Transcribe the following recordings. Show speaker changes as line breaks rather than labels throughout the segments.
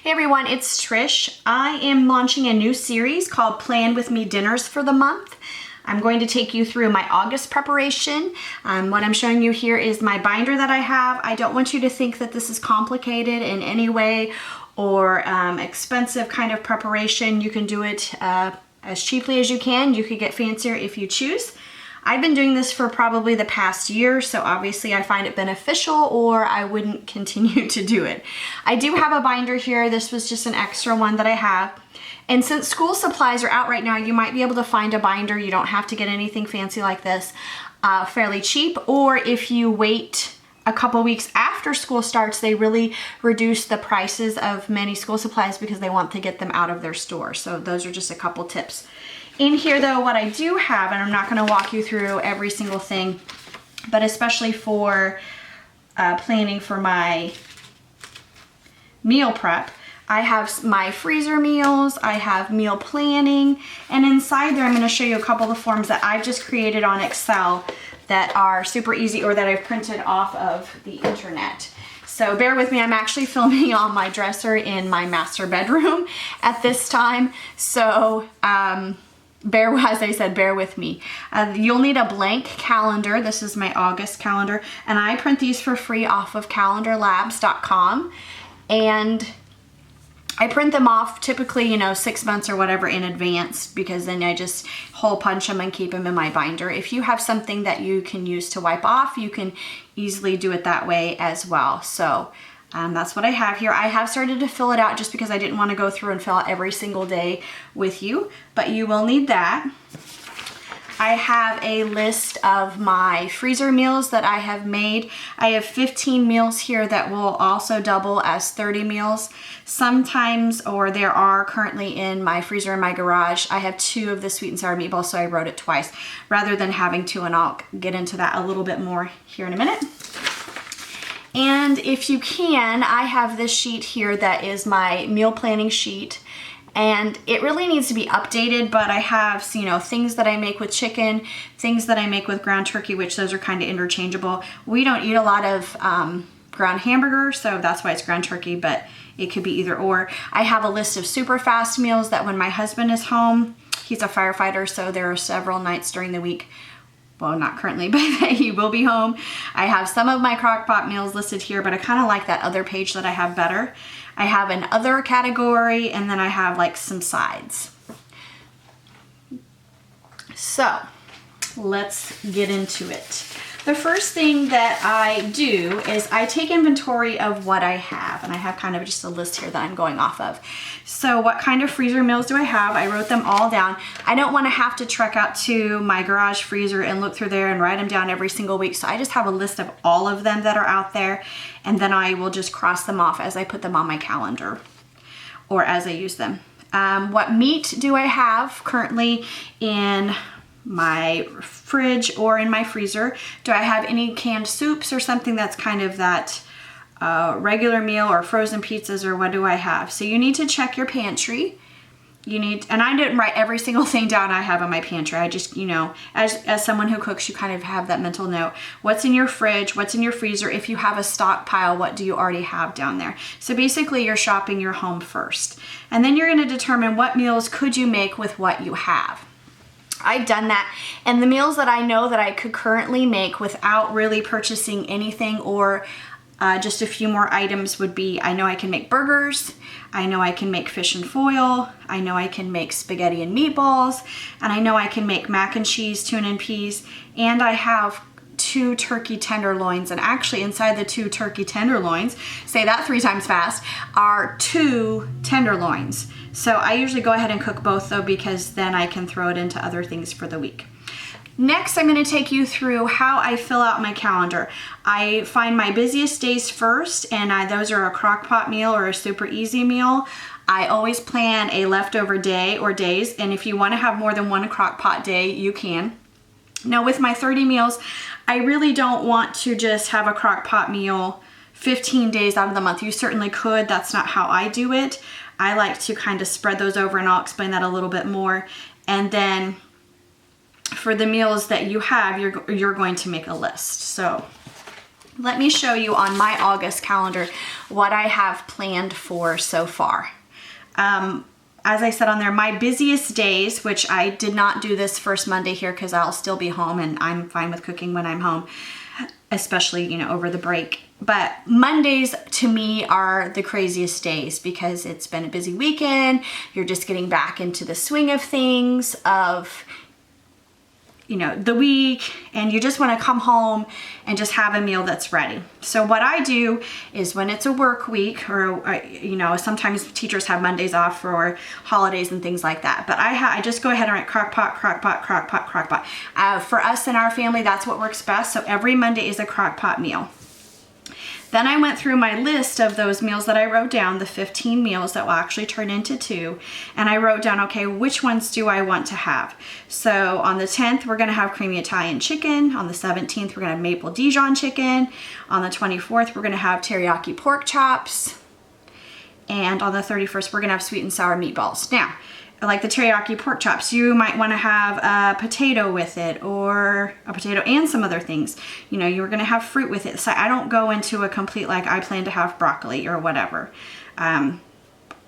Hey everyone, it's Trish. I am launching a new series called Plan With Me Dinners for the month. I'm going to take you through my August preparation. What I'm showing you here is my binder that I have. I don't want you to think that this is complicated in any way or expensive kind of preparation. You can do it as cheaply as you can. You could get fancier if you choose. I've been doing this for probably the past year, so obviously I find it beneficial or I wouldn't continue to do it. I do have a binder here. This was just an extra one that I have. And since school supplies are out right now, you might be able to find a binder. You don't have to get anything fancy like this, fairly cheap. Or if you wait a couple weeks after school starts, they really reduce the prices of many school supplies because they want to get them out of their store. So those are just a couple tips. In here though, what I do have, and I'm not gonna walk you through every single thing, but especially for planning for my meal prep, I have my freezer meals, I have meal planning, and inside there I'm gonna show you a couple of the forms that I've just created on Excel that are super easy or that I've printed off of the internet. So bear with me, I'm actually filming on my dresser in my master bedroom at this time. So, as I said, bear with me. You'll need a blank calendar. This is my August calendar, and I print these for free off of calendarlabs.com. And I print them off typically, 6 months or whatever in advance, because then I just hole punch them and keep them in my binder. If you have something that you can use to wipe off, you can easily do it that way as well. So that's what I have here. I have started to fill it out just because I didn't want to go through and fill out every single day with you, but you will need that. I have a list of my freezer meals that I have made. I have 15 meals here that will also double as 30 meals. Sometimes, or there are currently in my freezer in my garage, I have 2 of the sweet and sour meatballs, so I wrote it twice rather than having 2, and I'll get into that a little bit more here in a minute. And if you can, I have this sheet here that is my meal planning sheet, and it really needs to be updated, but I have, things that I make with chicken, things that I make with ground turkey, which those are kind of interchangeable. We don't eat a lot of ground hamburger, so that's why it's ground turkey, but it could be either or. I have a list of super fast meals that when my husband is home, he's a firefighter, so there are several nights during the week, well, not currently, but he will be home. I have some of my crock pot meals listed here, but I kind of like that other page that I have better. I have an other category, and then I have like some sides. So let's get into it. The first thing that I do is I take inventory of what I have, and I have kind of just a list here that I'm going off of. So what kind of freezer meals do I have? I wrote them all down. I don't want to have to trek out to my garage freezer and look through there and write them down every single week. So I just have a list of all of them that are out there, and then I will just cross them off as I put them on my calendar or as I use them. What meat do I have currently in my fridge or in my freezer? Do I have any canned soups or something that's kind of that regular meal, or frozen pizzas, or what do I have? So you need to check your pantry. And I didn't write every single thing down I have in my pantry. I just, as someone who cooks, you kind of have that mental note. What's in your fridge? What's in your freezer? If you have a stockpile, what do you already have down there? So basically you're shopping your home first. And then you're going to determine what meals could you make with what you have. I've done that, and the meals that I know that I could currently make without really purchasing anything or just a few more items would be, I know I can make burgers, I know I can make fish and foil, I know I can make spaghetti and meatballs, and I know I can make mac and cheese, tuna and peas, and I have 2 turkey tenderloins, and actually inside the 2 turkey tenderloins, say that 3 times fast, are 2 tenderloins. So I usually go ahead and cook both though, because then I can throw it into other things for the week. Next, I'm going to take you through how I fill out my calendar. I find my busiest days first, and those are a crock pot meal or a super easy meal. I always plan a leftover day or days, and if you want to have more than one crock pot day, you can. Now with my 30 meals, I really don't want to just have a crock pot meal 15 days out of the month. You certainly could. That's not how I do it. I like to kind of spread those over, and I'll explain that a little bit more. And then for the meals that you have, you're going to make a list. So let me show you on my August calendar what I have planned for so far. As I said on there, my busiest days, which I did not do this first Monday here because I'll still be home and I'm fine with cooking when I'm home, especially, you know, over the break. But Mondays to me are the craziest days because it's been a busy weekend. You're just getting back into the swing of things, of, you know, the week, and you just want to come home and just have a meal that's ready. So what I do is when it's a work week, or you know, sometimes teachers have Mondays off for holidays and things like that, but I just go ahead and write crock pot, crock pot, crock pot, crock pot. For us and our family, that's what works best. So every Monday is a crock pot meal. Then I went through my list of those meals that I wrote down, the 15 meals that will actually turn into 2. And I wrote down, okay, which ones do I want to have? So on the 10th, we're gonna have creamy Italian chicken. On the 17th, we're gonna have maple Dijon chicken. On the 24th, we're gonna have teriyaki pork chops. And on the 31st, we're gonna have sweet and sour meatballs. Now, like the teriyaki pork chops, you might want to have a potato with it, or a potato and some other things. You know, you're going to have fruit with it. So I don't go into a complete, like, I plan to have broccoli or whatever.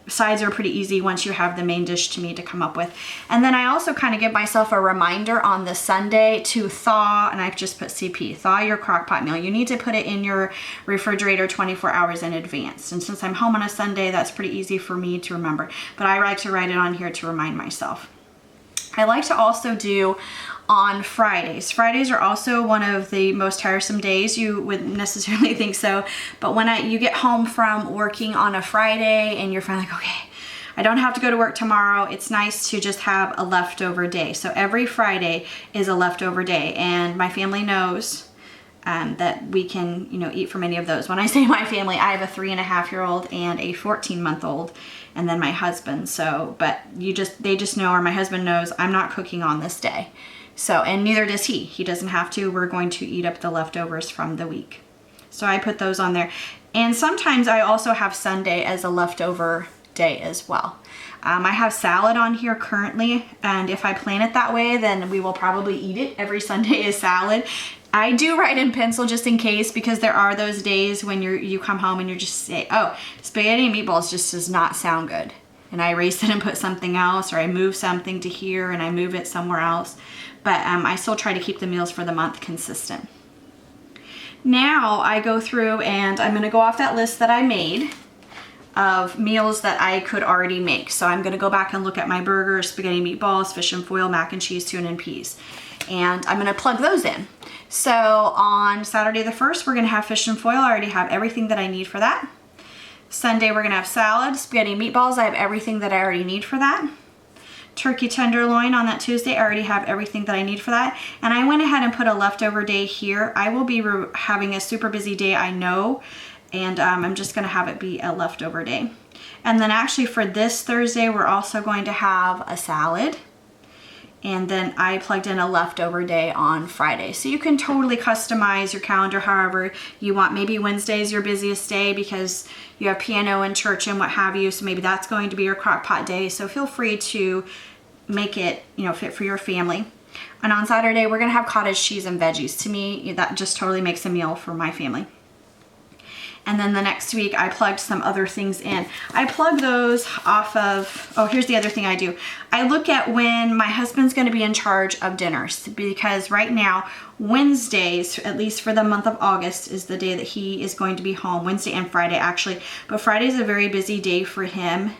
Sides are pretty easy once you have the main dish to me to come up with. And then I also kind of give myself a reminder on the Sunday to thaw, and I've just put CP, thaw your crock pot meal. You need to put it in your refrigerator 24 hours in advance. And since I'm home on a Sunday, that's pretty easy for me to remember. But I like to write it on here to remind myself. I like to also do on Fridays. Fridays are also one of the most tiresome days. You wouldn't necessarily think so, but when you get home from working on a Friday and you're finally like, okay, I don't have to go to work tomorrow, it's nice to just have a leftover day. So every Friday is a leftover day, and my family knows that we can, you know, eat from any of those. When I say my family, I have a 3.5-year-old and a 14-month-old, and then my husband. So, but they just know, or my husband knows, I'm not cooking on this day. So, and neither does he. He doesn't have to. We're going to eat up the leftovers from the week. So I put those on there. And sometimes I also have Sunday as a leftover day as well. I have salad on here currently, and if I plan it that way, then we will probably eat it. Every Sunday is salad. I do write in pencil just in case, because there are those days when you come home and you just say, oh, spaghetti and meatballs just does not sound good. And I erase it and put something else, or I move something to here and I move it somewhere else. But I still try to keep the meals for the month consistent. Now I go through and I'm gonna go off that list that I made of meals that I could already make. So I'm gonna go back and look at my burgers, spaghetti meatballs, fish and foil, mac and cheese, tuna and peas. And I'm gonna plug those in. So on Saturday the 1st, we're gonna have fish and foil. I already have everything that I need for that. Sunday, we're gonna have salad, spaghetti meatballs. I have everything that I already need for that. Turkey tenderloin on that Tuesday, I already have everything that I need for that. And I went ahead and put a leftover day here. I will be having a super busy day, I know, and I'm just gonna have it be a leftover day. And then actually for this Thursday, we're also going to have a salad. And then I plugged in a leftover day on Friday. So you can totally customize your calendar however you want. Maybe Wednesday is your busiest day because you have piano and church and what have you. So maybe that's going to be your crock pot day. So feel free to make it, you know, fit for your family. And on Saturday, we're gonna have cottage cheese and veggies. To me, that just totally makes a meal for my family. And then the next week I plugged some other things in. I plug those off of, oh, here's the other thing I do. I look at when my husband's gonna be in charge of dinners, because right now, Wednesdays, at least for the month of August, is the day that he is going to be home, Wednesday and Friday actually. But Friday is a very busy day for him,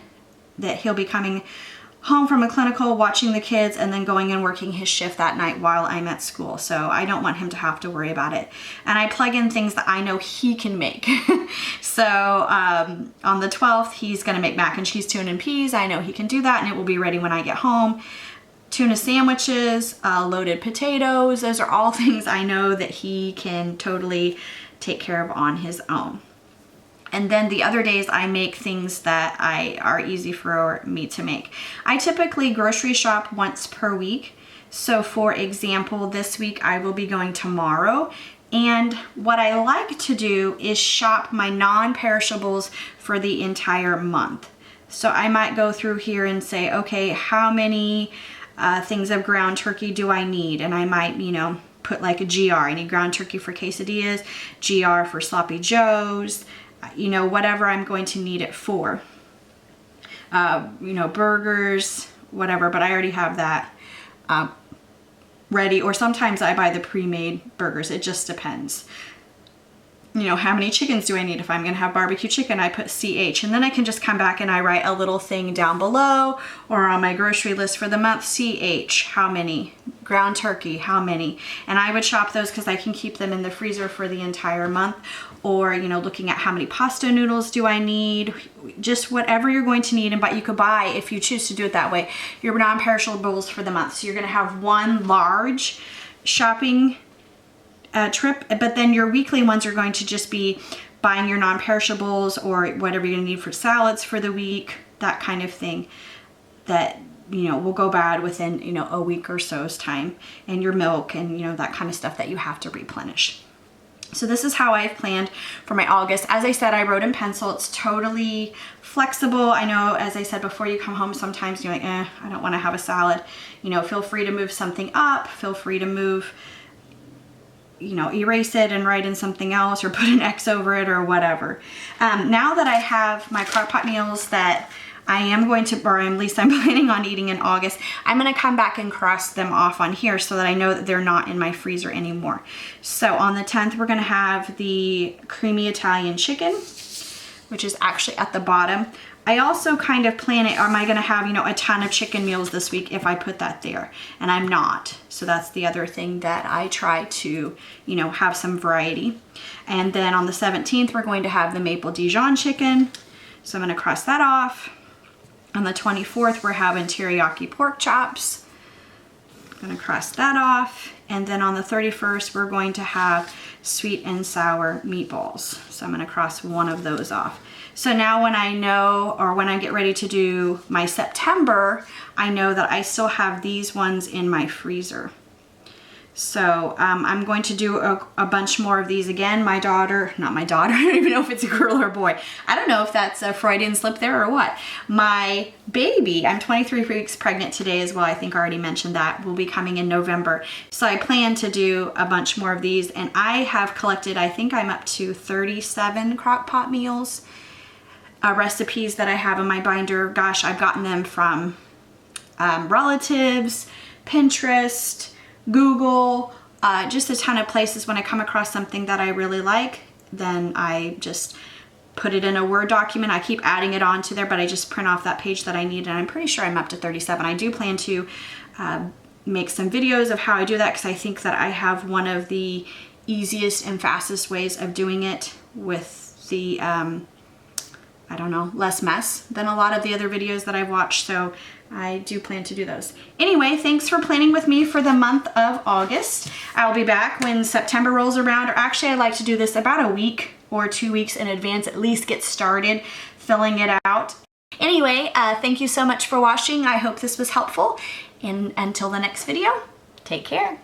that he'll be coming home from a clinical, watching the kids, and then going and working his shift that night while I'm at school. So I don't want him to have to worry about it. And I plug in things that I know he can make. So on the 12th, he's gonna make mac and cheese, tuna and peas. I know he can do that, and it will be ready when I get home. Tuna sandwiches, loaded potatoes, those are all things I know that he can totally take care of on his own. And then the other days I make things that are easy for me to make. I typically grocery shop once per week. So for example, this week I will be going tomorrow. And what I like to do is shop my non-perishables for the entire month. So I might go through here and say, okay, how many things of ground turkey do I need? And I might, you know, put like a GR. I need ground turkey for quesadillas, GR for sloppy joes, you know, whatever I'm going to need it for. You know, burgers, whatever, but I already have that ready. Or sometimes I buy the pre-made burgers. It just depends. You know, how many chickens do I need? If I'm gonna have barbecue chicken, I put CH, and then I can just come back and I write a little thing down below or on my grocery list for the month, CH, how many? Ground turkey, how many? And I would shop those because I can keep them in the freezer for the entire month. Or, you know, looking at how many pasta noodles do I need, just whatever you're going to need. But you could buy, if you choose to do it that way, your non-perishables for the month. So you're gonna have one large shopping trip, but then your weekly ones are going to just be buying your non-perishables or whatever you need for salads for the week, that kind of thing that, you know, will go bad within, you know, a week or so's time, and your milk and, you know, that kind of stuff that you have to replenish. So this is how I've planned for my August. As I said, I wrote in pencil. It's totally flexible. I know, as I said before, you come home sometimes you're like, I don't want to have a salad. You know, feel free to move something up, feel free to move, you know, erase it and write in something else or put an X over it or whatever. Now that I have my crock pot meals that I am going to, or at least I'm planning on eating in August, I'm going to come back and cross them off on here so that I know that they're not in my freezer anymore. So on the 10th, we're going to have the creamy Italian chicken, which is actually at the bottom. I also kind of plan it, am I gonna have, you know, a ton of chicken meals this week if I put that there? And I'm not. So that's the other thing that I try to, you know, have some variety. And then on the 17th, we're going to have the maple Dijon chicken. So I'm gonna cross that off. On the 24th, we're having teriyaki pork chops. I'm gonna cross that off. And then on the 31st, we're going to have sweet and sour meatballs. So I'm gonna cross one of those off. So now when I know, or when I get ready to do my September, I know that I still have these ones in my freezer. So I'm going to do a bunch more of these again. My daughter, not my daughter, I don't even know if it's a girl or a boy. I don't know if that's a Freudian slip there or what. My baby, I'm 23 weeks pregnant today as well. I think I already mentioned that, will be coming in November. So I plan to do a bunch more of these, and I have collected, I think I'm up to 37 crock pot meals. Recipes that I have in my binder. Gosh, I've gotten them from relatives, Pinterest, Google, just a ton of places. When I come across something that I really like, then I just put it in a Word document. I keep adding it onto there, but I just print off that page that I need, and I'm pretty sure I'm up to 37. I do plan to make some videos of how I do that, because I think that I have one of the easiest and fastest ways of doing it with the I don't know, less mess than a lot of the other videos that I've watched. So I do plan to do those. Anyway, thanks for planning with me for the month of August. I'll be back when September rolls around, or actually I like to do this about a week or 2 weeks in advance, at least get started filling it out. Anyway, thank you so much for watching. I hope this was helpful. And until the next video, take care.